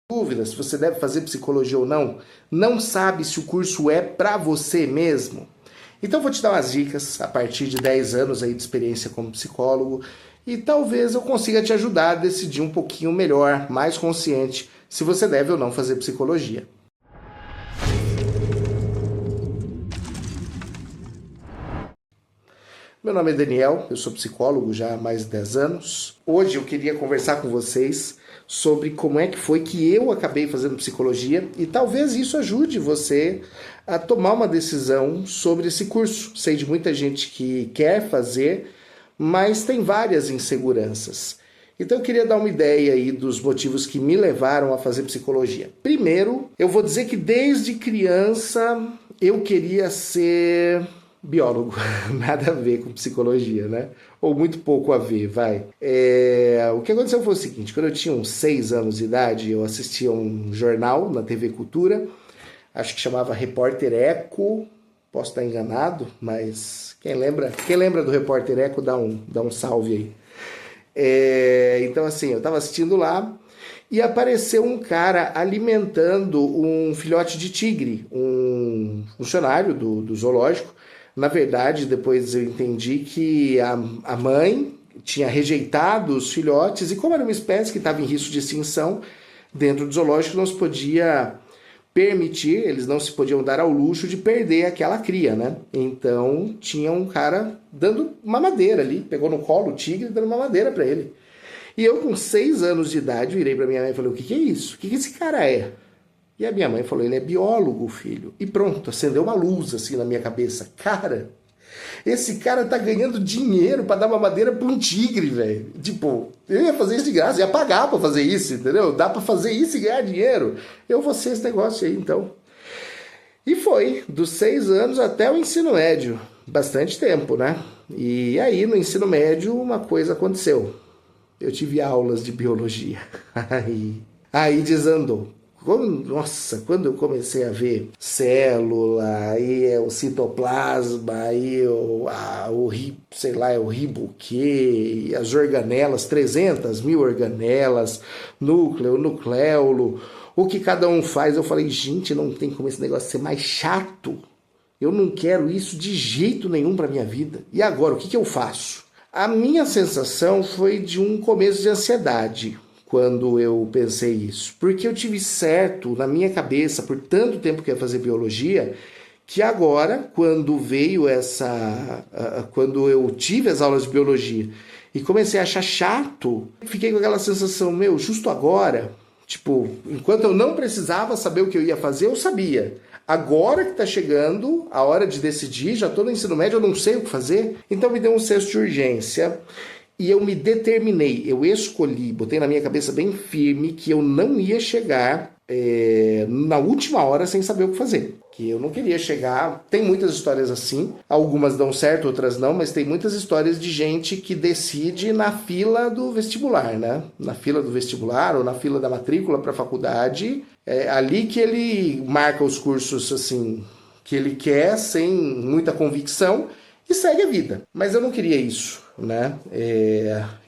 Dúvida se você deve fazer psicologia ou não sabe se o curso é para você mesmo. Então vou te dar umas dicas a partir de 10 anos aí de experiência como psicólogo e talvez eu consiga te ajudar a decidir um pouquinho melhor, mais consciente, se você deve ou não fazer psicologia. Meu nome é Daniel, eu sou psicólogo já há mais de 10 anos. Hoje eu queria conversar com vocês sobre como é que foi que eu acabei fazendo psicologia e talvez isso ajude você a tomar uma decisão sobre esse curso. Sei de muita gente que quer fazer, mas tem várias inseguranças. Então eu queria dar uma ideia aí dos motivos que me levaram a fazer psicologia. Primeiro, eu vou dizer que desde criança eu queria ser biólogo, nada a ver com psicologia, né? Ou muito pouco a ver, vai. O que aconteceu foi o seguinte, quando eu tinha uns 6 anos de idade, eu assistia um jornal na TV Cultura, acho que chamava Repórter Eco, posso estar enganado, mas quem lembra do Repórter Eco, dá um salve aí. Então assim, eu estava assistindo lá, e apareceu um cara alimentando um filhote de tigre, um funcionário do zoológico. Na verdade, depois eu entendi que a mãe tinha rejeitado os filhotes e como era uma espécie que estava em risco de extinção, dentro do zoológico não se podia permitir, eles não se podiam dar ao luxo de perder aquela cria, né? Então tinha um cara dando mamadeira ali, pegou no colo o tigre dando mamadeira para ele. E eu com 6 anos de idade virei para minha mãe e falei, o que é isso? O que esse cara é? E a minha mãe falou, ele é biólogo, filho. E pronto, acendeu uma luz assim na minha cabeça. Cara, esse cara tá ganhando dinheiro pra dar mamadeira pra um tigre, velho. Tipo, eu ia fazer isso de graça, ia pagar pra fazer isso, entendeu? Dá pra fazer isso e ganhar dinheiro. Eu vou ser esse negócio aí, então. E foi, dos 6 anos até o ensino médio. Bastante tempo, né? E aí, no ensino médio, uma coisa aconteceu. Eu tive aulas de biologia. Aí desandou. Nossa, quando eu comecei a ver célula, aí o citoplasma, aí sei lá, o riboquê, as organelas, 300 mil organelas, núcleo, nucleolo, o que cada um faz, eu falei, gente, não tem como esse negócio ser mais chato. Eu não quero isso de jeito nenhum para minha vida. E agora, o que eu faço? A minha sensação foi de um começo de ansiedade quando eu pensei isso, porque eu tive certo na minha cabeça por tanto tempo que ia fazer biologia, que agora, quando quando eu tive as aulas de biologia e comecei a achar chato, fiquei com aquela sensação, justo agora, tipo, enquanto eu não precisava saber o que eu ia fazer, eu sabia. Agora que tá chegando a hora de decidir, já tô no ensino médio, eu não sei o que fazer, então me deu um senso de urgência. E eu me determinei, eu escolhi, botei na minha cabeça bem firme que eu não ia chegar na última hora sem saber o que fazer. Que eu não queria chegar... Tem muitas histórias assim, algumas dão certo, outras não, mas tem muitas histórias de gente que decide na fila do vestibular, né? Na fila do vestibular ou na fila da matrícula para a faculdade. É ali que ele marca os cursos assim que ele quer, sem muita convicção, e segue a vida. Mas eu não queria isso, né?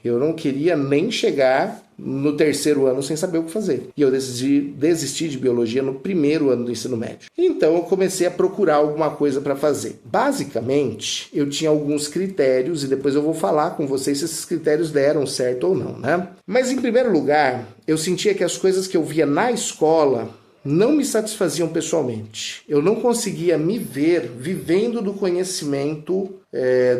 Eu não queria nem chegar no 3º ano sem saber o que fazer. E eu decidi desistir de biologia no 1º ano do ensino médio. Então eu comecei a procurar alguma coisa para fazer. Basicamente, eu tinha alguns critérios e depois eu vou falar com vocês se esses critérios deram certo ou não, né? Mas em primeiro lugar, eu sentia que as coisas que eu via na escola não me satisfaziam pessoalmente. Eu não conseguia me ver vivendo do conhecimento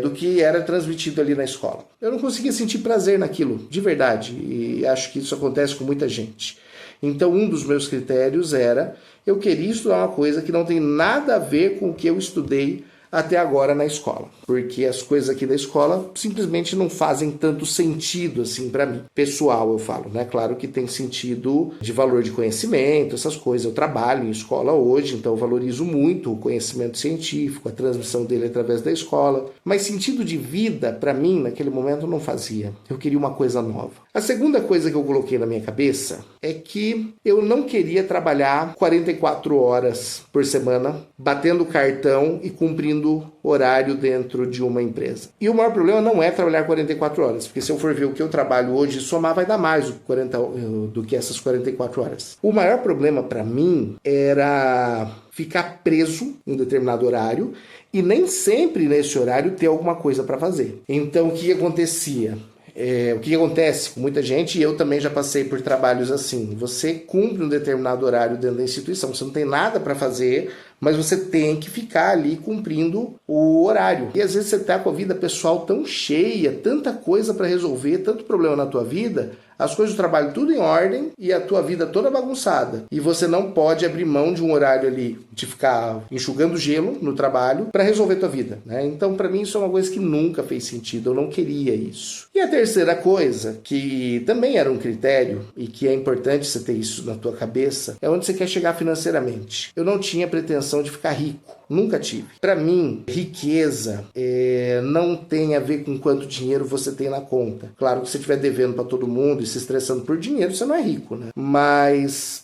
do que era transmitido ali na escola. Eu não conseguia sentir prazer naquilo, de verdade, e acho que isso acontece com muita gente. Então, um dos meus critérios era, eu queria estudar uma coisa que não tem nada a ver com o que eu estudei até agora na escola, porque as coisas aqui da escola simplesmente não fazem tanto sentido assim para mim, pessoal eu falo, né? Claro que tem sentido de valor de conhecimento, essas coisas, eu trabalho em escola hoje, então eu valorizo muito o conhecimento científico, a transmissão dele através da escola, mas sentido de vida para mim naquele momento não fazia, eu queria uma coisa nova. A segunda coisa que eu coloquei na minha cabeça é que eu não queria trabalhar 44 horas por semana, batendo cartão e cumprindo cumprindo horário dentro de uma empresa. E o maior problema não é trabalhar 44 horas, porque se eu for ver o que eu trabalho hoje, somar vai dar mais do que essas 44 horas. O maior problema para mim era ficar preso em um determinado horário e nem sempre nesse horário ter alguma coisa para fazer. Então o que acontecia? O que acontece com muita gente, e eu também já passei por trabalhos assim, você cumpre um determinado horário dentro da instituição, você não tem nada para fazer, mas você tem que ficar ali cumprindo o horário. E às vezes você está com a vida pessoal tão cheia, tanta coisa para resolver, tanto problema na tua vida, as coisas do trabalho tudo em ordem e a tua vida toda bagunçada. E você não pode abrir mão de um horário ali, de ficar enxugando gelo no trabalho para resolver tua vida, né? Então, para mim, isso é uma coisa que nunca fez sentido, eu não queria isso. E a terceira coisa, que também era um critério e que é importante você ter isso na tua cabeça, é onde você quer chegar financeiramente. Eu não tinha pretensão de ficar rico. Nunca tive. Para mim, riqueza não tem a ver com quanto dinheiro você tem na conta. Claro que se você estiver devendo para todo mundo e se estressando por dinheiro, você não é rico, né? Mas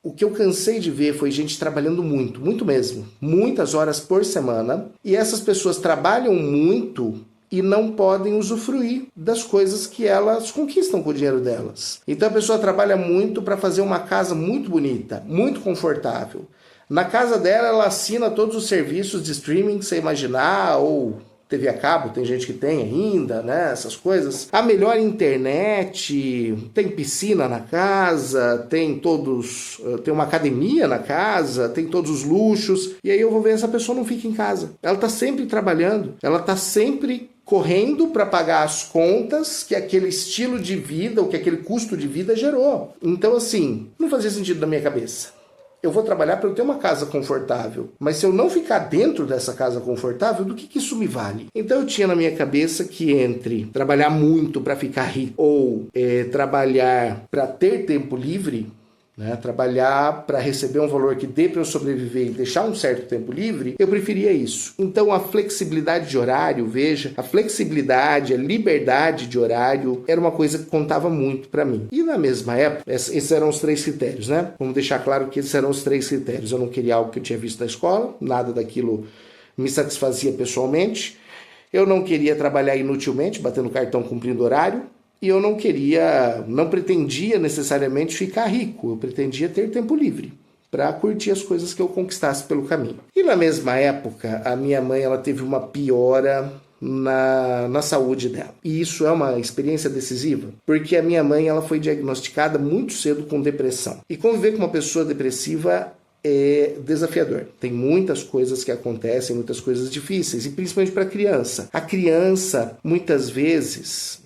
o que eu cansei de ver foi gente trabalhando muito, muito mesmo. Muitas horas por semana. E essas pessoas trabalham muito e não podem usufruir das coisas que elas conquistam com o dinheiro delas. Então a pessoa trabalha muito para fazer uma casa muito bonita, muito confortável. Na casa dela, ela assina todos os serviços de streaming que você imaginar, ou TV a cabo, tem gente que tem ainda, né? Essas coisas. A melhor internet, tem piscina na casa, tem uma academia na casa, tem todos os luxos. E aí eu vou ver, essa pessoa não fica em casa. Ela está sempre trabalhando, ela está sempre correndo para pagar as contas que aquele estilo de vida, ou que aquele custo de vida gerou. Então, assim, não fazia sentido na minha cabeça. Eu vou trabalhar para eu ter uma casa confortável. Mas se eu não ficar dentro dessa casa confortável, do que isso me vale? Então eu tinha na minha cabeça que entre trabalhar muito para ficar rico ou trabalhar para ter tempo livre, né, trabalhar para receber um valor que dê para eu sobreviver e deixar um certo tempo livre, eu preferia isso. Então a flexibilidade de horário, veja, a flexibilidade, a liberdade de horário era uma coisa que contava muito para mim. E na mesma época, esses eram os 3 critérios, né? Vamos deixar claro que esses eram os 3 critérios. Eu não queria algo que eu tinha visto na escola, nada daquilo me satisfazia pessoalmente. Eu não queria trabalhar inutilmente, batendo cartão, cumprindo horário. E eu não pretendia necessariamente ficar rico, eu pretendia ter tempo livre para curtir as coisas que eu conquistasse pelo caminho. E na mesma época, a minha mãe ela teve uma piora na saúde dela. E isso é uma experiência decisiva, porque a minha mãe ela foi diagnosticada muito cedo com depressão. E conviver com uma pessoa depressiva é desafiador. Tem muitas coisas que acontecem, muitas coisas difíceis, e principalmente para a criança. A criança, muitas vezes...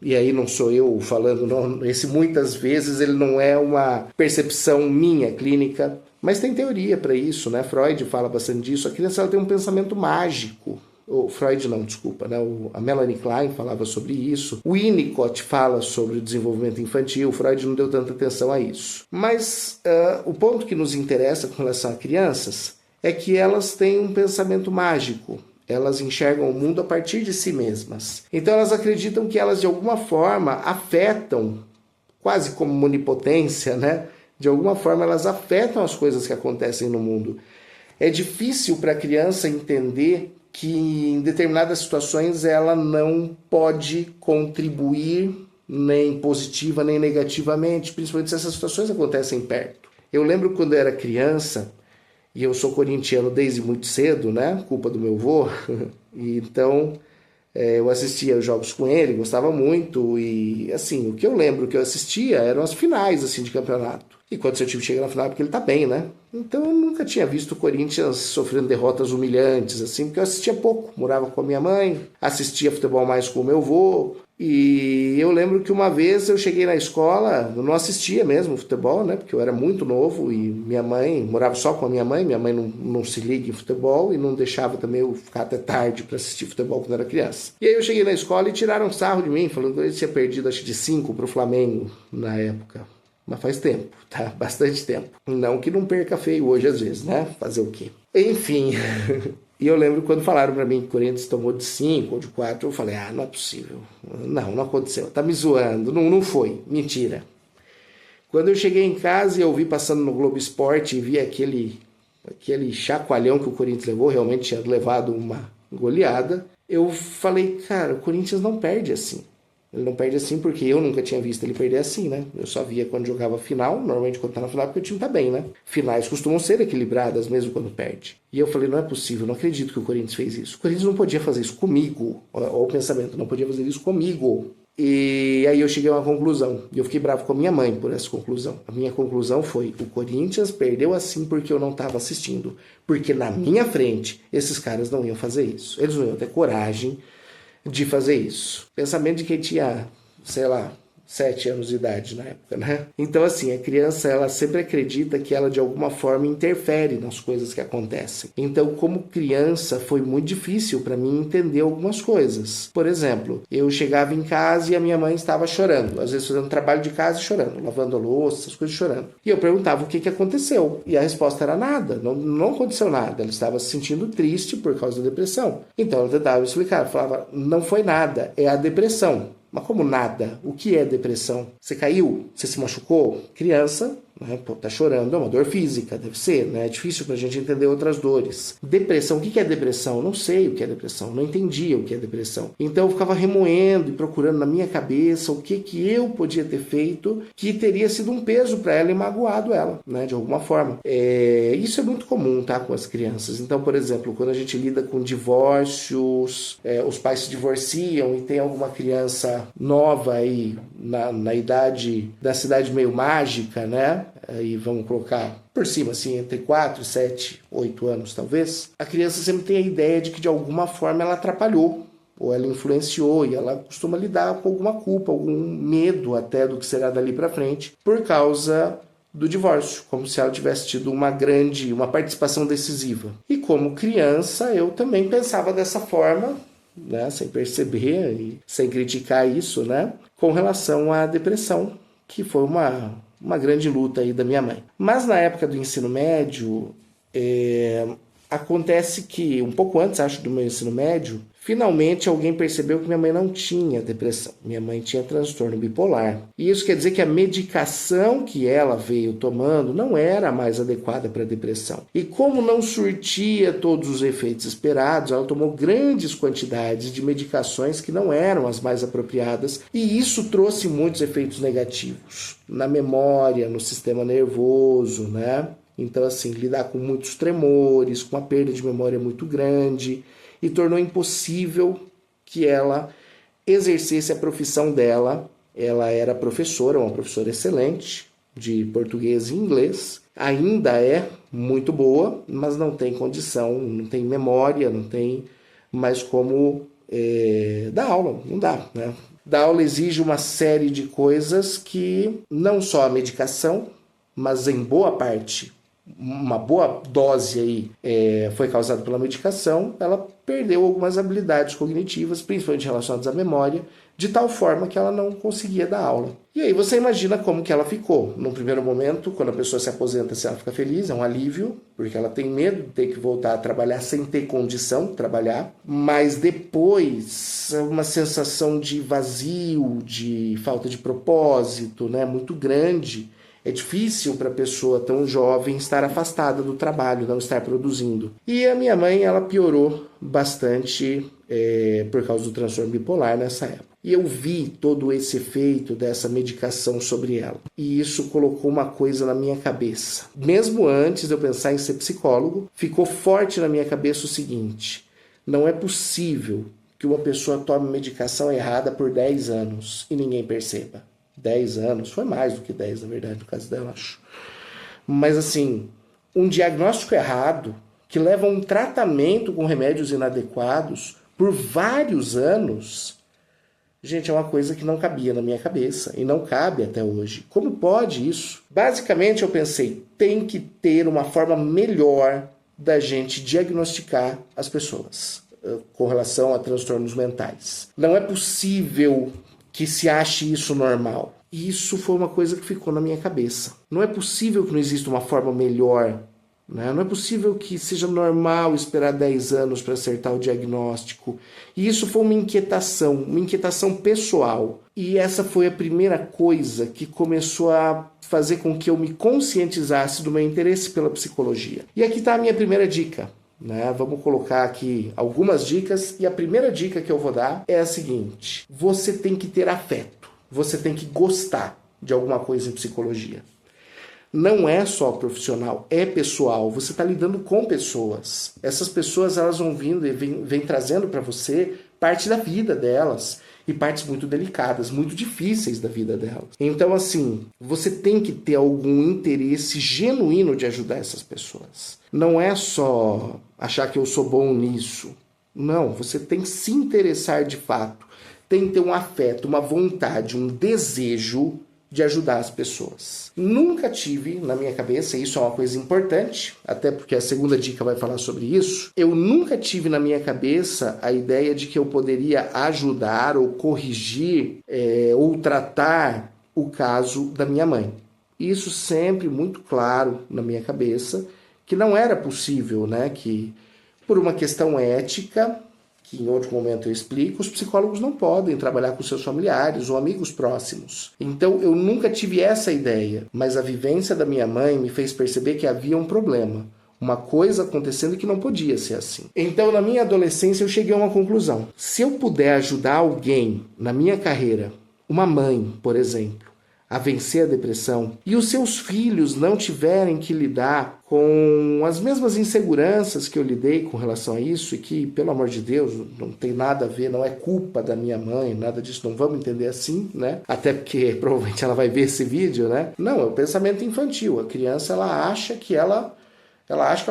E aí não sou eu falando, não, esse muitas vezes ele não é uma percepção minha, clínica, mas tem teoria para isso, né? Freud fala bastante disso. A criança ela tem um pensamento mágico. Freud não, desculpa, né? A Melanie Klein falava sobre isso. O Winnicott fala sobre o desenvolvimento infantil. Freud não deu tanta atenção a isso. Mas o ponto que nos interessa com relação a crianças é que elas têm um pensamento mágico. Elas enxergam o mundo a partir de si mesmas. Então elas acreditam que elas de alguma forma afetam, quase como onipotência, né? De alguma forma elas afetam as coisas que acontecem no mundo. É difícil para a criança entender que em determinadas situações ela não pode contribuir nem positiva nem negativamente, principalmente se essas situações acontecem perto. Eu lembro quando eu era criança, e eu sou corintiano desde muito cedo, né? Culpa do meu avô. E então, eu assistia os jogos com ele, gostava muito. E, assim, o que eu lembro que eu assistia eram as finais, assim, de campeonato. E quando seu time chega na final é porque ele tá bem, né? Então, eu nunca tinha visto o Corinthians sofrendo derrotas humilhantes, assim, porque eu assistia pouco. Morava com a minha mãe, assistia futebol mais com o meu avô. E eu lembro que uma vez eu cheguei na escola, eu não assistia mesmo futebol, né? Porque eu era muito novo e minha mãe, morava só com a minha mãe não se liga em futebol e não deixava também eu ficar até tarde para assistir futebol quando era criança. E aí eu cheguei na escola e tiraram sarro de mim, falando que eu tinha perdido acho de 5 pro Flamengo na época. Mas faz tempo, tá? Bastante tempo. Não que não perca feio hoje às vezes, né? Fazer o quê? Enfim... E eu lembro quando falaram para mim que o Corinthians tomou de 5 ou de 4, eu falei, não é possível. Não aconteceu. Tá me zoando. Não foi. Mentira. Quando eu cheguei em casa e eu vi passando no Globo Esporte e vi aquele chacoalhão que o Corinthians levou, realmente tinha levado uma goleada, eu falei, cara, o Corinthians não perde assim. Ele não perde assim porque eu nunca tinha visto ele perder assim, né? Eu só via quando jogava final, normalmente quando tá na final, porque o time tá bem, né? Finais costumam ser equilibradas mesmo quando perde. E eu falei, não é possível, não acredito que o Corinthians fez isso. O Corinthians não podia fazer isso comigo. Olha o pensamento, não podia fazer isso comigo. E aí eu cheguei a uma conclusão. E eu fiquei bravo com a minha mãe por essa conclusão. A minha conclusão foi, o Corinthians perdeu assim porque eu não estava assistindo. Porque na minha frente, esses caras não iam fazer isso. Eles não iam ter coragem de fazer isso. Pensamento de quem tinha, sei lá, 7 anos de idade na época, né? Então, assim, a criança, ela sempre acredita que ela, de alguma forma, interfere nas coisas que acontecem. Então, como criança, foi muito difícil para mim entender algumas coisas. Por exemplo, eu chegava em casa e a minha mãe estava chorando. Às vezes fazendo trabalho de casa e chorando, lavando a louça, essas coisas chorando. E eu perguntava o que aconteceu. E a resposta era nada, não aconteceu nada. Ela estava se sentindo triste por causa da depressão. Então, eu tentava explicar. Eu falava, não foi nada, é a depressão. Mas como nada? O que é depressão? Você caiu? Você se machucou? Criança, né? Pô, tá chorando, é uma dor física, deve ser, né? É difícil pra gente entender outras dores. Depressão, o que é depressão? Eu não sei o que é depressão, não entendia o que é depressão. Então eu ficava remoendo e procurando na minha cabeça o que eu podia ter feito que teria sido um peso para ela e magoado ela, né? De alguma forma. Isso é muito comum, tá? Com as crianças. Então, por exemplo, quando a gente lida com divórcios, os pais se divorciam e tem alguma criança nova aí na idade da cidade meio mágica, né? Aí vamos colocar por cima, assim, entre 4, 7, 8 anos talvez, a criança sempre tem a ideia de que de alguma forma ela atrapalhou, ou ela influenciou, e ela costuma lidar com alguma culpa, algum medo até do que será dali para frente, por causa do divórcio, como se ela tivesse tido uma participação decisiva. E como criança, eu também pensava dessa forma, né, sem perceber e sem criticar isso, né, com relação à depressão, que foi uma grande luta aí da minha mãe. Mas na época do ensino médio, acontece que, um pouco antes, acho, do meu ensino médio, finalmente alguém percebeu que minha mãe não tinha depressão. Minha mãe tinha transtorno bipolar. E isso quer dizer que a medicação que ela veio tomando não era a mais adequada para a depressão. E como não surtia todos os efeitos esperados, ela tomou grandes quantidades de medicações que não eram as mais apropriadas. E isso trouxe muitos efeitos negativos na memória, no sistema nervoso, né? Então, assim, lidar com muitos tremores, com uma perda de memória muito grande, e tornou impossível que ela exercesse a profissão dela. Ela era professora, uma professora excelente de português e inglês, ainda é muito boa, mas não tem condição, não tem memória, não tem mais como dar aula, não dá, né? Dar aula exige uma série de coisas que não só a medicação, mas em boa parte, uma boa dose aí foi causada pela medicação, ela perdeu algumas habilidades cognitivas, principalmente relacionadas à memória, de tal forma que ela não conseguia dar aula. E aí você imagina como que ela ficou. No primeiro momento, quando a pessoa se aposenta, se ela fica feliz, é um alívio, porque ela tem medo de ter que voltar a trabalhar sem ter condição de trabalhar, mas depois é uma sensação de vazio, de falta de propósito, né, muito grande. É difícil para a pessoa tão jovem estar afastada do trabalho, não estar produzindo. E a minha mãe, ela piorou bastante por causa do transtorno bipolar nessa época. E eu vi todo esse efeito dessa medicação sobre ela. E isso colocou uma coisa na minha cabeça. Mesmo antes de eu pensar em ser psicólogo, ficou forte na minha cabeça o seguinte: não é possível que uma pessoa tome medicação errada por 10 anos e ninguém perceba. 10 anos, foi mais do que 10 na verdade, no caso dela, acho. Mas assim, um diagnóstico errado que leva a um tratamento com remédios inadequados por vários anos, gente, é uma coisa que não cabia na minha cabeça e não cabe até hoje. Como pode isso? Basicamente eu pensei, tem que ter uma forma melhor da gente diagnosticar as pessoas com relação a transtornos mentais. Não é possível que se ache isso normal. E isso foi uma coisa que ficou na minha cabeça. Não é possível que não exista uma forma melhor Né? Não é possível que seja normal esperar 10 anos para acertar o diagnóstico. E isso foi uma inquietação pessoal. E essa foi a primeira coisa que começou a fazer com que eu me conscientizasse do meu interesse pela psicologia. E aqui está a minha primeira dica. Né? Vamos colocar aqui algumas dicas. E a primeira dica que eu vou dar é a seguinte: você tem que ter afeto. Você tem que gostar de alguma coisa em psicologia. Não é só profissional, é pessoal. Você está lidando com pessoas. Essas pessoas, elas vão vindo e vêm trazendo para você parte da vida delas. E partes muito delicadas, muito difíceis da vida delas. Então, assim, você tem que ter algum interesse genuíno de ajudar essas pessoas. Não é só achar que eu sou bom nisso. Não, você tem que se interessar de fato. Tem que ter um afeto, uma vontade, um desejo de ajudar as pessoas. Nunca tive na minha cabeça, e isso é uma coisa importante, até porque a segunda dica vai falar sobre isso, eu nunca tive na minha cabeça a ideia de que eu poderia ajudar ou corrigir ou tratar o caso da minha mãe. Isso sempre muito claro na minha cabeça, que não era possível, né? Que por uma questão ética, que em outro momento eu explico, os psicólogos não podem trabalhar com seus familiares ou amigos próximos. Então eu nunca tive essa ideia, mas a vivência da minha mãe me fez perceber que havia um problema, uma coisa acontecendo que não podia ser assim. Então na minha adolescência eu cheguei a uma conclusão: se eu puder ajudar alguém na minha carreira, uma mãe, por exemplo, a vencer a depressão, e os seus filhos não tiverem que lidar com as mesmas inseguranças que eu lidei com relação a isso, e que, pelo amor de Deus, não tem nada a ver, não é culpa da minha mãe, nada disso, não vamos entender assim, né? Até porque provavelmente ela vai ver esse vídeo, né? Não, é o pensamento infantil. A criança, ela acha que ela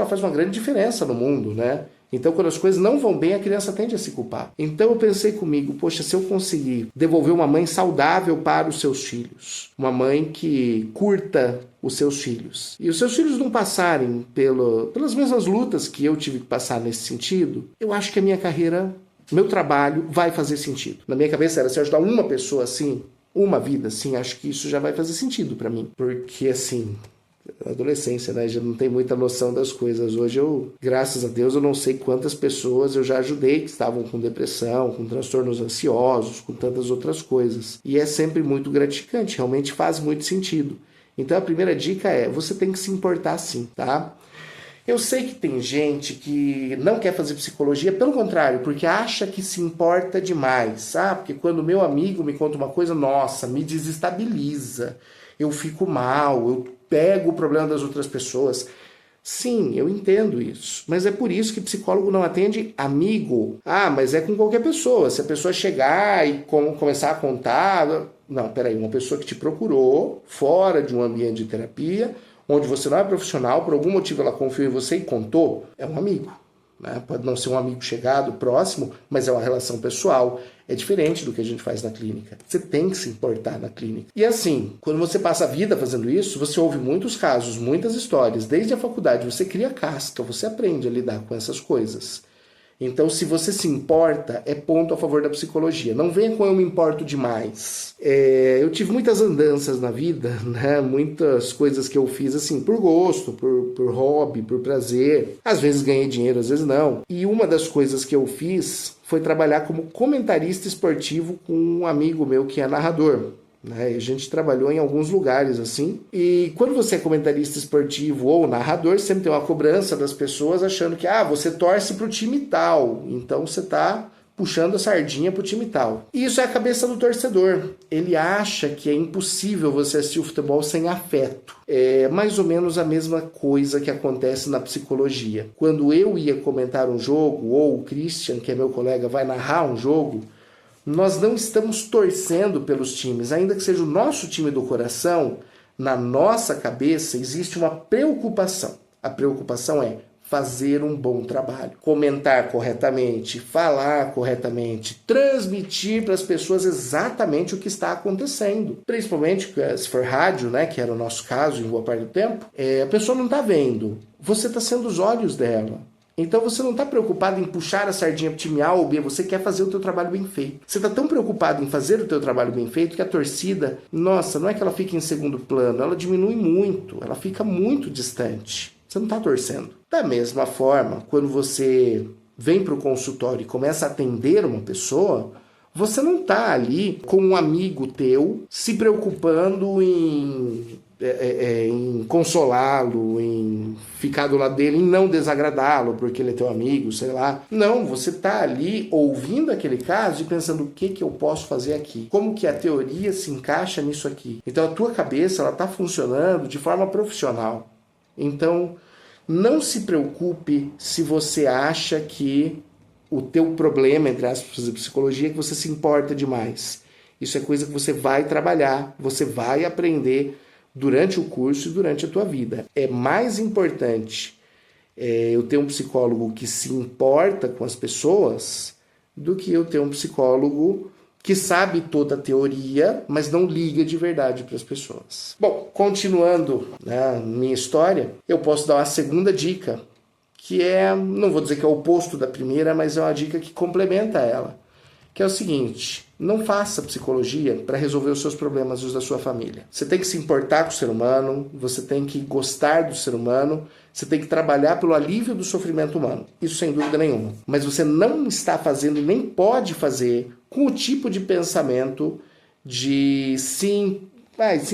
faz uma grande diferença no mundo, né? Então, quando as coisas não vão bem, a criança tende a se culpar. Então, eu pensei comigo, poxa, se eu conseguir devolver uma mãe saudável para os seus filhos, uma mãe que curta os seus filhos, e os seus filhos não passarem pelas mesmas lutas que eu tive que passar nesse sentido, eu acho que a minha carreira, meu trabalho vai fazer sentido. Na minha cabeça era, se eu ajudar uma pessoa assim, uma vida assim, acho que isso já vai fazer sentido para mim. Porque, assim, adolescência, né? Já não tem muita noção das coisas. Hoje graças a Deus, eu não sei quantas pessoas eu já ajudei que estavam com depressão, com transtornos ansiosos, com tantas outras coisas. E é sempre muito gratificante, realmente faz muito sentido. Então a primeira dica é, você tem que se importar sim, tá? Eu sei que tem gente que não quer fazer psicologia, pelo contrário, porque acha que se importa demais. Porque quando meu amigo me conta uma coisa, nossa, me desestabiliza. Eu fico mal, eu pego o problema das outras pessoas. Sim, eu entendo isso. Mas é por isso que psicólogo não atende amigo. Mas é com qualquer pessoa. Se a pessoa chegar e começar a contar... Não, peraí, uma pessoa que te procurou fora de um ambiente de terapia, onde você não é profissional, por algum motivo ela confiou em você e contou, é um amigo. Né? Pode não ser um amigo chegado, próximo, mas é uma relação pessoal. É diferente do que a gente faz na clínica. Você tem que se importar na clínica. E assim, quando você passa a vida fazendo isso, você ouve muitos casos, muitas histórias. Desde a faculdade, você cria casca, você aprende a lidar com essas coisas. Então, se você se importa, é ponto a favor da psicologia. Não venha com eu me importo demais. Eu tive muitas andanças na vida, né? Muitas coisas que eu fiz assim, por gosto, por hobby, por prazer. Às vezes ganhei dinheiro, às vezes não. E uma das coisas que eu fiz foi trabalhar como comentarista esportivo com um amigo meu que é narrador. A gente trabalhou em alguns lugares assim, e quando você é comentarista esportivo ou narrador, sempre tem uma cobrança das pessoas achando que você torce pro time tal, então você tá puxando a sardinha pro time tal. E isso é a cabeça do torcedor. Ele acha que é impossível você assistir o futebol sem afeto. É mais ou menos a mesma coisa que acontece na psicologia. Quando eu ia comentar um jogo, ou o Christian, que é meu colega, vai narrar um jogo, nós não estamos torcendo pelos times, ainda que seja o nosso time do coração, na nossa cabeça existe uma preocupação. A preocupação é fazer um bom trabalho, comentar corretamente, falar corretamente, transmitir para as pessoas exatamente o que está acontecendo. Principalmente se for rádio, né, que era o nosso caso em boa parte do tempo, a pessoa não está vendo, você está sendo os olhos dela. Então você não está preocupado em puxar a sardinha para o time A ou B, você quer fazer o teu trabalho bem feito. Você está tão preocupado em fazer o teu trabalho bem feito que a torcida, nossa, não é que ela fica em segundo plano, ela diminui muito, ela fica muito distante. Você não está torcendo. Da mesma forma, quando você vem para o consultório e começa a atender uma pessoa, você não está ali com um amigo teu se preocupando em consolá-lo, em ficar do lado dele, em não desagradá-lo porque ele é teu amigo, sei lá. Não, você está ali ouvindo aquele caso e pensando o que eu posso fazer aqui, como que a teoria se encaixa nisso aqui. Então a tua cabeça ela está funcionando de forma profissional. Então não se preocupe se você acha que o teu problema, entre aspas, de psicologia, é que você se importa demais. Isso é coisa que você vai trabalhar, você vai aprender durante o curso e durante a tua vida. É mais importante eu ter um psicólogo que se importa com as pessoas do que eu ter um psicólogo que sabe toda a teoria, mas não liga de verdade para as pessoas. Bom, continuando minha história, eu posso dar uma segunda dica, que não vou dizer que é o oposto da primeira, mas é uma dica que complementa ela, que é o seguinte: não faça psicologia para resolver os seus problemas e os da sua família. Você tem que se importar com o ser humano, você tem que gostar do ser humano, você tem que trabalhar pelo alívio do sofrimento humano. Isso sem dúvida nenhuma. Mas você não está fazendo e nem pode fazer com o tipo de pensamento de se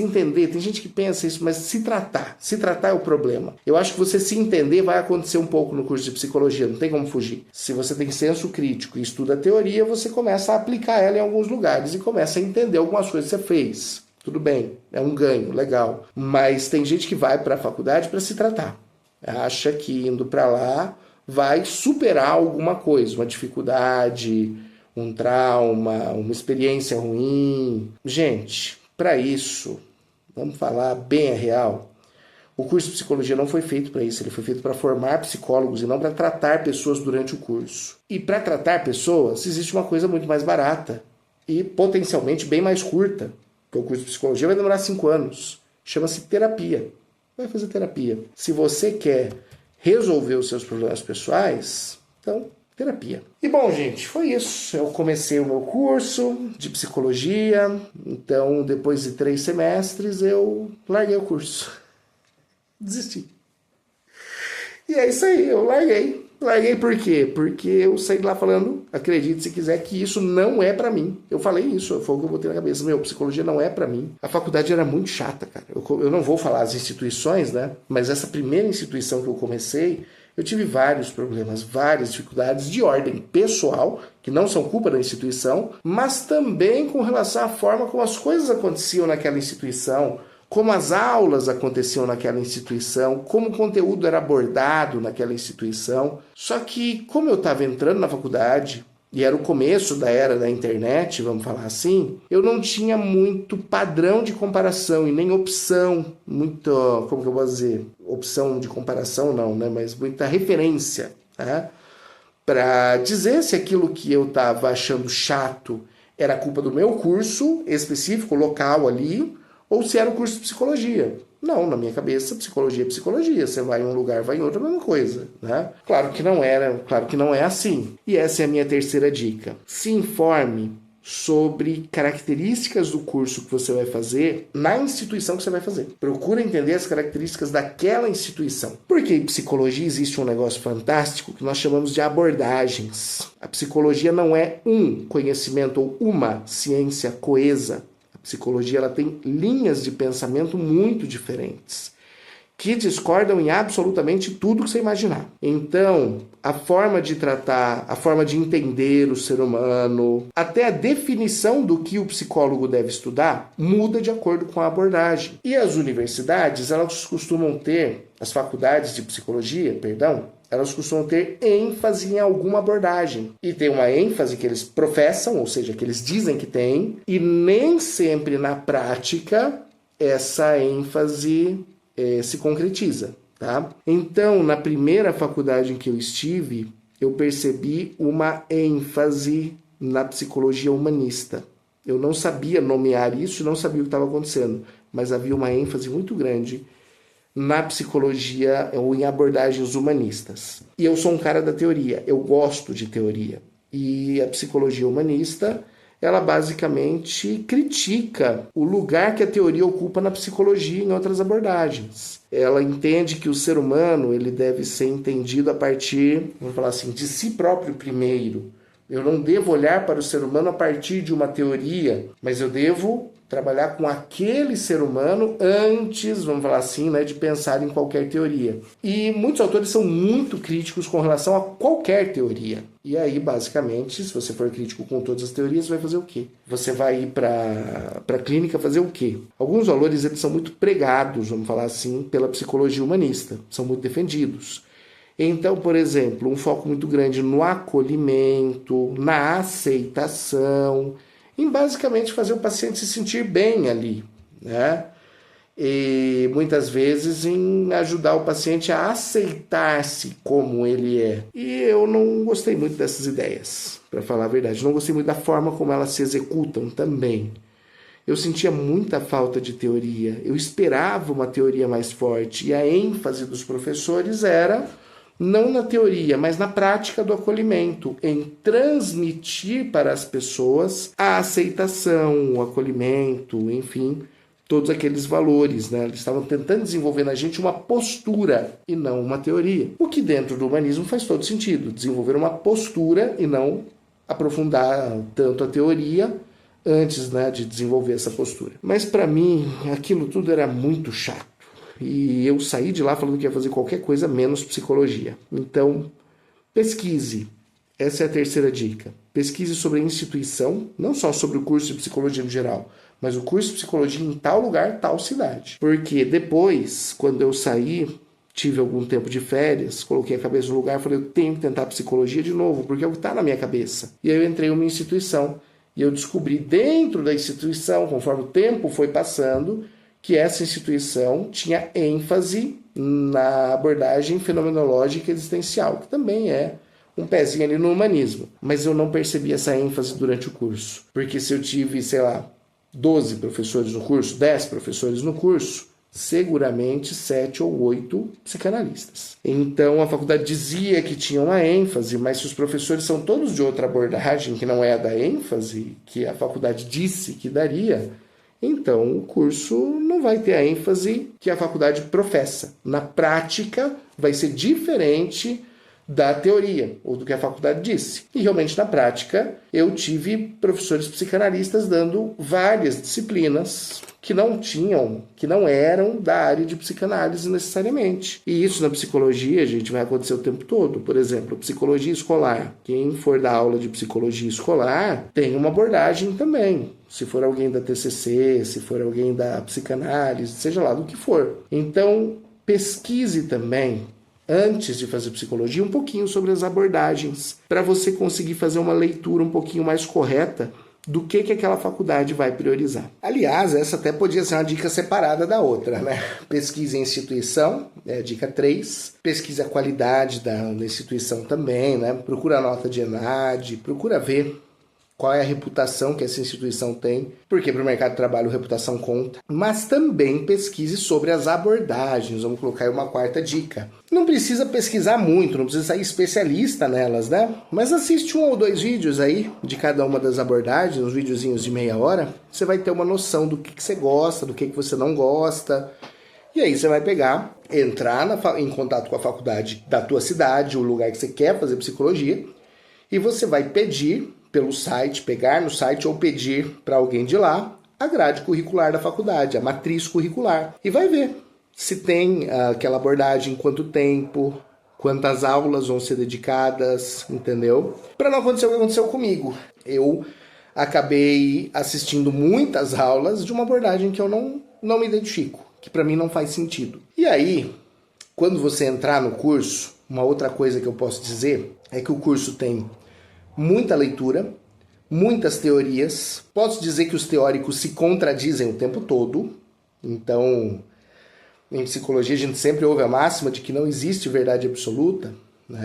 entender. Tem gente que pensa isso, mas se tratar é o problema. Eu acho que você se entender vai acontecer um pouco no curso de psicologia, não tem como fugir. Se você tem senso crítico e estuda a teoria, você começa a aplicar ela em alguns lugares e começa a entender algumas coisas que você fez. Tudo bem, é um ganho, legal. Mas tem gente que vai para a faculdade para se tratar. Acha que indo para lá vai superar alguma coisa, uma dificuldade, um trauma, uma experiência ruim. Gente, para isso, vamos falar bem a real, o curso de psicologia não foi feito para isso, ele foi feito para formar psicólogos e não para tratar pessoas durante o curso. E para tratar pessoas, existe uma coisa muito mais barata e potencialmente bem mais curta, porque o curso de psicologia vai demorar 5 anos, chama-se terapia. Vai fazer terapia. Se você quer resolver os seus problemas pessoais, então terapia. E bom, gente, foi isso. Eu comecei o meu curso de psicologia, então depois de 3 semestres eu larguei o curso. Desisti. E é isso aí, eu larguei. Larguei por quê? Porque eu saí lá falando, acredite se quiser, que isso não é pra mim. Eu falei isso, foi o que eu botei na cabeça. Psicologia não é pra mim. A faculdade era muito chata, cara. Eu não vou falar as instituições, né? Mas essa primeira instituição que eu comecei, eu tive vários problemas, várias dificuldades de ordem pessoal, que não são culpa da instituição, mas também com relação à forma como as coisas aconteciam naquela instituição, como as aulas aconteciam naquela instituição, como o conteúdo era abordado naquela instituição. Só que, como eu estava entrando na faculdade, e era o começo da era da internet, vamos falar assim, eu não tinha muito padrão de comparação e nem opção, como que eu vou dizer? Opção de comparação não, né? Mas muita referência, né? Para dizer se aquilo que eu estava achando chato era culpa do meu curso específico, local ali, ou se era o curso de psicologia. Não, na minha cabeça, psicologia é psicologia. Você vai em um lugar, vai em outro, é a mesma coisa, né? Claro que não é assim. E essa é a minha terceira dica. Se informe sobre características do curso que você vai fazer na instituição que você vai fazer. Procura entender as características daquela instituição. Porque em psicologia existe um negócio fantástico que nós chamamos de abordagens. A psicologia não é um conhecimento ou uma ciência coesa. Psicologia ela tem linhas de pensamento muito diferentes, que discordam em absolutamente tudo que você imaginar. Então, a forma de tratar, a forma de entender o ser humano, até a definição do que o psicólogo deve estudar, muda de acordo com a abordagem. E as universidades, elas costumam ter, as faculdades de psicologia, elas costumam ter ênfase em alguma abordagem. E tem uma ênfase que eles professam, ou seja, que eles dizem que tem, e nem sempre na prática essa ênfase se concretiza, tá? Então, na primeira faculdade em que eu estive, eu percebi uma ênfase na psicologia humanista. Eu não sabia nomear isso, não sabia o que estava acontecendo, mas havia uma ênfase muito grande na psicologia ou em abordagens humanistas. E eu sou um cara da teoria, eu gosto de teoria. E a psicologia humanista, ela basicamente critica o lugar que a teoria ocupa na psicologia em outras abordagens. Ela entende que o ser humano ele deve ser entendido a partir, vamos falar assim, de si próprio primeiro. Eu não devo olhar para o ser humano a partir de uma teoria, mas eu devo trabalhar com aquele ser humano antes, vamos falar assim, né, de pensar em qualquer teoria. E muitos autores são muito críticos com relação a qualquer teoria. E aí, basicamente, se você for crítico com todas as teorias, você vai fazer o quê? Você vai ir para a clínica fazer o quê? Alguns valores eles são muito pregados, vamos falar assim, pela psicologia humanista, são muito defendidos. Então, por exemplo, um foco muito grande no acolhimento, na aceitação, em basicamente fazer o paciente se sentir bem ali, né? E muitas vezes em ajudar o paciente a aceitar-se como ele é. E eu não gostei muito dessas ideias, para falar a verdade. Não gostei muito da forma como elas se executam também. Eu sentia muita falta de teoria. Eu esperava uma teoria mais forte. E a ênfase dos professores era não na teoria, mas na prática do acolhimento, em transmitir para as pessoas a aceitação, o acolhimento, enfim, todos aqueles valores, né? Eles estavam tentando desenvolver na gente uma postura e não uma teoria. O que dentro do humanismo faz todo sentido, desenvolver uma postura e não aprofundar tanto a teoria antes, né, de desenvolver essa postura. Mas para mim, aquilo tudo era muito chato. E eu saí de lá falando que ia fazer qualquer coisa menos psicologia. Então, pesquise. Essa é a terceira dica. Pesquise sobre a instituição, não só sobre o curso de psicologia no geral, mas o curso de psicologia em tal lugar, tal cidade. Porque depois, quando eu saí, tive algum tempo de férias, coloquei a cabeça no lugar e falei, eu tenho que tentar psicologia de novo, porque é o que está na minha cabeça. E aí eu entrei em uma instituição e eu descobri dentro da instituição, conforme o tempo foi passando, que essa instituição tinha ênfase na abordagem fenomenológica existencial, que também é um pezinho ali no humanismo. Mas eu não percebi essa ênfase durante o curso. Porque se eu tive, 12 professores no curso, 10 professores no curso, seguramente 7 ou 8 psicanalistas. Então a faculdade dizia que tinha uma ênfase, mas se os professores são todos de outra abordagem, que não é a da ênfase, que a faculdade disse que daria, então o curso não vai ter a ênfase que a faculdade professa. Na prática, vai ser diferente da teoria, ou do que a faculdade disse. E realmente, na prática, eu tive professores psicanalistas dando várias disciplinas que não eram da área de psicanálise necessariamente. E isso na psicologia, gente, vai acontecer o tempo todo. Por exemplo, psicologia escolar. Quem for dar aula de psicologia escolar tem uma abordagem também. Se for alguém da TCC, se for alguém da psicanálise, seja lá do que for. Então, pesquise também, antes de fazer psicologia, um pouquinho sobre as abordagens, para você conseguir fazer uma leitura um pouquinho mais correta do que aquela faculdade vai priorizar. Aliás, essa até podia ser uma dica separada da outra, né? Pesquise a instituição, dica 3. Pesquise a qualidade da instituição também, né? Procura a nota de ENAD, procura ver qual é a reputação que essa instituição tem, porque para o mercado de trabalho reputação conta. Mas também pesquise sobre as abordagens, vamos colocar aí uma quarta dica. Não precisa pesquisar muito, não precisa sair especialista nelas, né? Mas assiste 1 ou 2 vídeos aí de cada uma das abordagens, uns videozinhos de meia hora, você vai ter uma noção do que você gosta, do que você não gosta. E aí você vai pegar, entrar em contato com a faculdade da tua cidade, o lugar que você quer fazer psicologia, e você vai pedir pelo site, pegar no site ou pedir para alguém de lá a grade curricular da faculdade, a matriz curricular. E vai ver se tem aquela abordagem, quanto tempo, quantas aulas vão ser dedicadas, entendeu? Para não acontecer o que aconteceu comigo. Eu acabei assistindo muitas aulas de uma abordagem que eu não me identifico, que para mim não faz sentido. E aí, quando você entrar no curso, uma outra coisa que eu posso dizer é que o curso tem muita leitura, muitas teorias. Posso dizer que os teóricos se contradizem o tempo todo. Então, em psicologia a gente sempre ouve a máxima de que não existe verdade absoluta.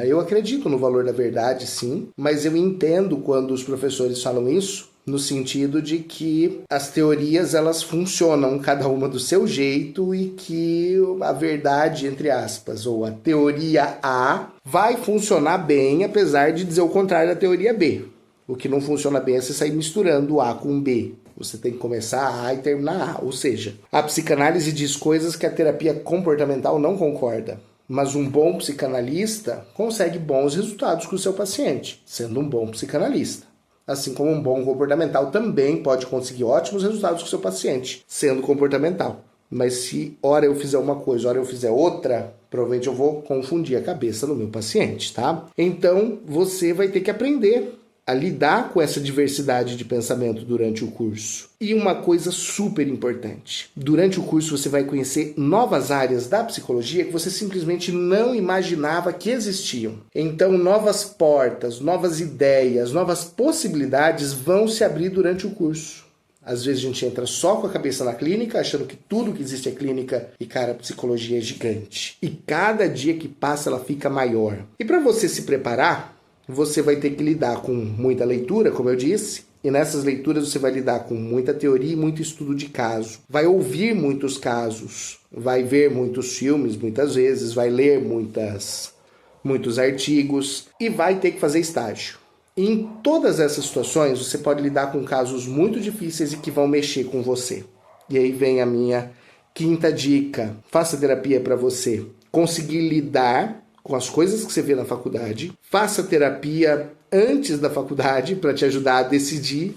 Eu acredito no valor da verdade, sim, mas eu entendo quando os professores falam isso, no sentido de que as teorias elas funcionam cada uma do seu jeito e que a verdade, entre aspas, ou a teoria A vai funcionar bem, apesar de dizer o contrário da teoria B. O que não funciona bem é você sair misturando A com B. Você tem que começar A e terminar A. Ou seja, a psicanálise diz coisas que a terapia comportamental não concorda. Mas um bom psicanalista consegue bons resultados com o seu paciente, sendo um bom psicanalista. Assim como um bom comportamental também pode conseguir ótimos resultados com o seu paciente, sendo comportamental. Mas se hora eu fizer uma coisa, hora eu fizer outra, provavelmente eu vou confundir a cabeça do meu paciente, tá? Então, você vai ter que aprender a lidar com essa diversidade de pensamento durante o curso. E uma coisa super importante, durante o curso você vai conhecer novas áreas da psicologia que você simplesmente não imaginava que existiam. Então, novas portas, novas ideias, novas possibilidades vão se abrir durante o curso. Às vezes a gente entra só com a cabeça na clínica, achando que tudo que existe é clínica, e cara, a psicologia é gigante. E cada dia que passa ela fica maior. E para você se preparar, você vai ter que lidar com muita leitura, como eu disse, e nessas leituras você vai lidar com muita teoria e muito estudo de caso. Vai ouvir muitos casos, vai ver muitos filmes muitas vezes, vai ler muitos artigos e vai ter que fazer estágio. E em todas essas situações você pode lidar com casos muito difíceis e que vão mexer com você. E aí vem a minha quinta dica. Faça terapia para você conseguir lidar com as coisas que você vê na faculdade. Faça terapia antes da faculdade para te ajudar a decidir,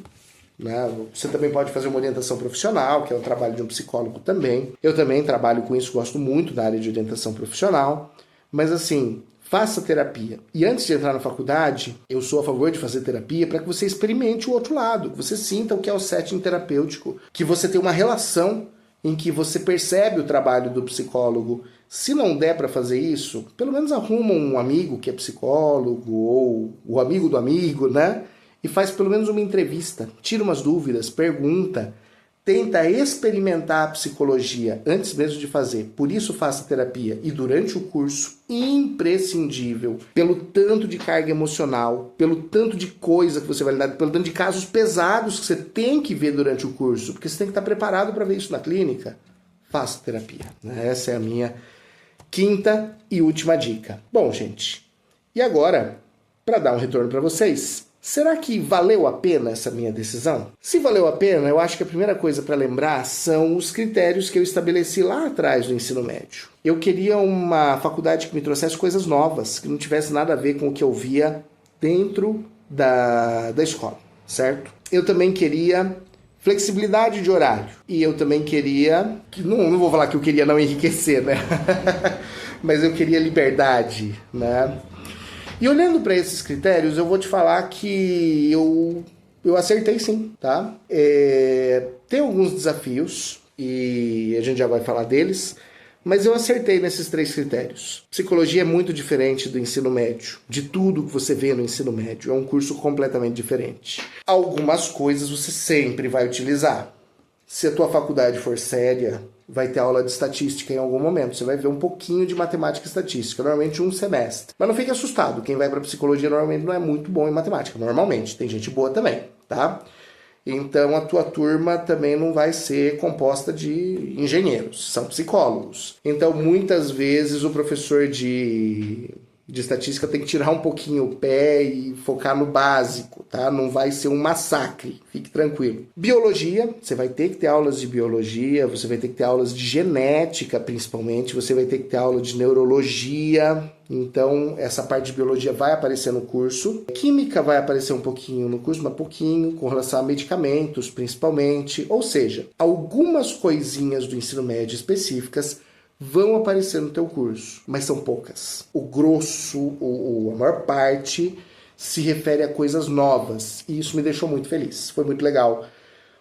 né? Você também pode fazer uma orientação profissional, que é o trabalho de um psicólogo também. Eu também trabalho com isso, gosto muito da área de orientação profissional. Mas assim, faça terapia. E antes de entrar na faculdade, eu sou a favor de fazer terapia para que você experimente o outro lado, que você sinta o que é o setting terapêutico, que você tenha uma relação em que você percebe o trabalho do psicólogo. Se não der para fazer isso, pelo menos arruma um amigo que é psicólogo ou o amigo do amigo, né? E faz pelo menos uma entrevista, tira umas dúvidas, pergunta, tenta experimentar a psicologia antes mesmo de fazer. Por isso faça terapia. E durante o curso, imprescindível, pelo tanto de carga emocional, pelo tanto de coisa que você vai lidar, pelo tanto de casos pesados que você tem que ver durante o curso, porque você tem que estar preparado para ver isso na clínica, faça terapia. Essa é a minha quinta e última dica. Bom, gente, e agora, para dar um retorno para vocês, será que valeu a pena essa minha decisão? Se valeu a pena, eu acho que a primeira coisa para lembrar são os critérios que eu estabeleci lá atrás no ensino médio. Eu queria uma faculdade que me trouxesse coisas novas, que não tivesse nada a ver com o que eu via dentro da escola, certo? Eu também queria flexibilidade de horário. E eu também queria, não vou falar que eu queria não enriquecer, né? Mas eu queria liberdade, né? E olhando para esses critérios, eu vou te falar que eu acertei sim, tá? Tem alguns desafios, e a gente já vai falar deles, mas eu acertei nesses 3 critérios. Psicologia é muito diferente do ensino médio, de tudo que você vê no ensino médio. É um curso completamente diferente. Algumas coisas você sempre vai utilizar. Se a tua faculdade for séria, vai ter aula de estatística em algum momento. Você vai ver um pouquinho de matemática e estatística, normalmente um semestre. Mas não fique assustado, quem vai para psicologia normalmente não é muito bom em matemática. Normalmente, tem gente boa também, tá? Então a tua turma também não vai ser composta de engenheiros, são psicólogos. Então muitas vezes o professor de estatística tem que tirar um pouquinho o pé e focar no básico, tá? Não vai ser um massacre, fique tranquilo. Biologia, você vai ter que ter aulas de biologia, você vai ter que ter aulas de genética principalmente, você vai ter que ter aula de neurologia. Então, essa parte de biologia vai aparecer no curso. Química vai aparecer um pouquinho no curso, mas pouquinho, com relação a medicamentos, principalmente. Ou seja, algumas coisinhas do ensino médio específicas vão aparecer no teu curso, mas são poucas. O grosso, a maior parte, se refere a coisas novas. E isso me deixou muito feliz. Foi muito legal.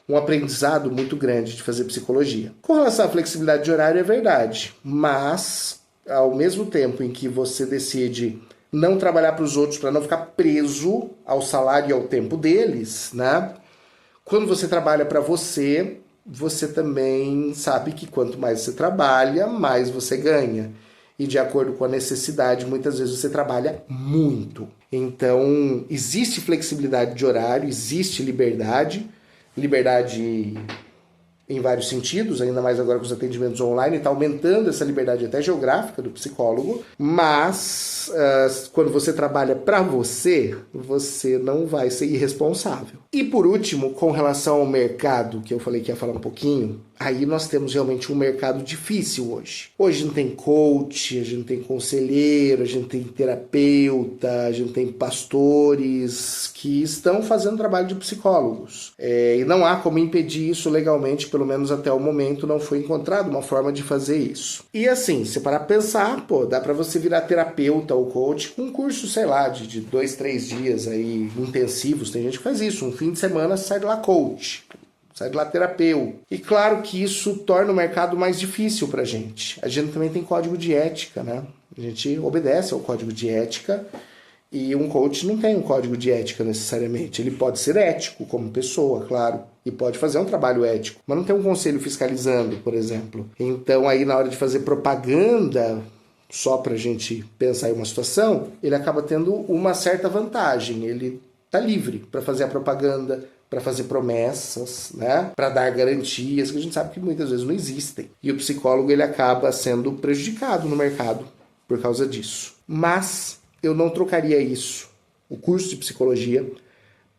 Um aprendizado muito grande de fazer psicologia. Com relação à flexibilidade de horário, é verdade. Mas ao mesmo tempo em que você decide não trabalhar para os outros, para não ficar preso ao salário e ao tempo deles, né? Quando você trabalha para você, você também sabe que quanto mais você trabalha, mais você ganha. E de acordo com a necessidade, muitas vezes você trabalha muito. Então, existe flexibilidade de horário, existe liberdade em vários sentidos, ainda mais agora com os atendimentos online, está aumentando essa liberdade até geográfica do psicólogo, mas quando você trabalha para você, você não vai ser irresponsável. E por último, com relação ao mercado, que eu falei que ia falar um pouquinho, aí nós temos realmente um mercado difícil hoje. Hoje não tem coach, a gente não tem conselheiro, a gente tem terapeuta, a gente tem pastores que estão fazendo trabalho de psicólogos. E não há como impedir isso legalmente, pelo menos até o momento não foi encontrada uma forma de fazer isso. E assim, se parar pra pensar, dá pra você virar terapeuta ou coach com um curso, sei lá, de 2, 3 dias aí intensivos. Tem gente que faz isso, um fim de semana sai de lá coach. Sai de lá terapeuta. E claro que isso torna o mercado mais difícil pra gente. A gente também tem código de ética, né? A gente obedece ao código de ética e um coach não tem um código de ética necessariamente. Ele pode ser ético como pessoa, claro, e pode fazer um trabalho ético, mas não tem um conselho fiscalizando, por exemplo. Então aí na hora de fazer propaganda, só pra gente pensar em uma situação, ele acaba tendo uma certa vantagem. Ele tá livre para fazer a propaganda, para fazer promessas, né? Para dar garantias que a gente sabe que muitas vezes não existem. E o psicólogo ele acaba sendo prejudicado no mercado por causa disso. Mas eu não trocaria isso, o curso de psicologia,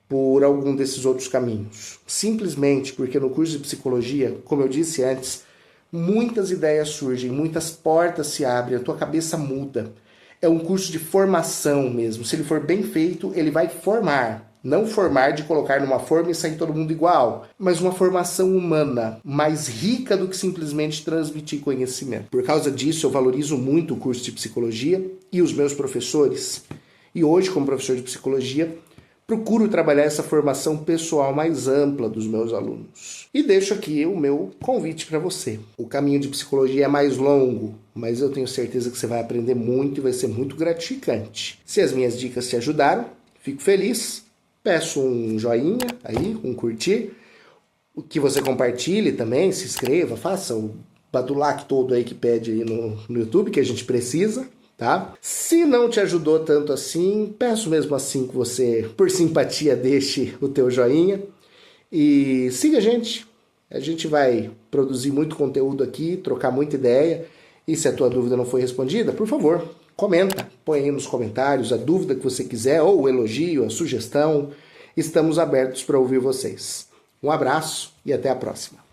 por algum desses outros caminhos. Simplesmente porque no curso de psicologia, como eu disse antes, muitas ideias surgem, muitas portas se abrem, a tua cabeça muda. É um curso de formação mesmo. Se ele for bem feito, ele vai formar. Não formar de colocar numa forma e sair todo mundo igual, mas uma formação humana, mais rica do que simplesmente transmitir conhecimento. Por causa disso, eu valorizo muito o curso de psicologia e os meus professores. E hoje, como professor de psicologia, procuro trabalhar essa formação pessoal mais ampla dos meus alunos. E deixo aqui o meu convite para você. O caminho de psicologia é mais longo, mas eu tenho certeza que você vai aprender muito e vai ser muito gratificante. Se as minhas dicas te ajudaram, fico feliz. Peço um joinha aí, um curtir, que você compartilhe também, se inscreva, faça o badulac todo aí que pede aí no YouTube, que a gente precisa, tá? Se não te ajudou tanto assim, peço mesmo assim que você, por simpatia, deixe o teu joinha e siga a gente. A gente vai produzir muito conteúdo aqui, trocar muita ideia, e se a tua dúvida não foi respondida, por favor, comenta, põe aí nos comentários a dúvida que você quiser, ou o elogio, a sugestão. Estamos abertos para ouvir vocês. Um abraço e até a próxima.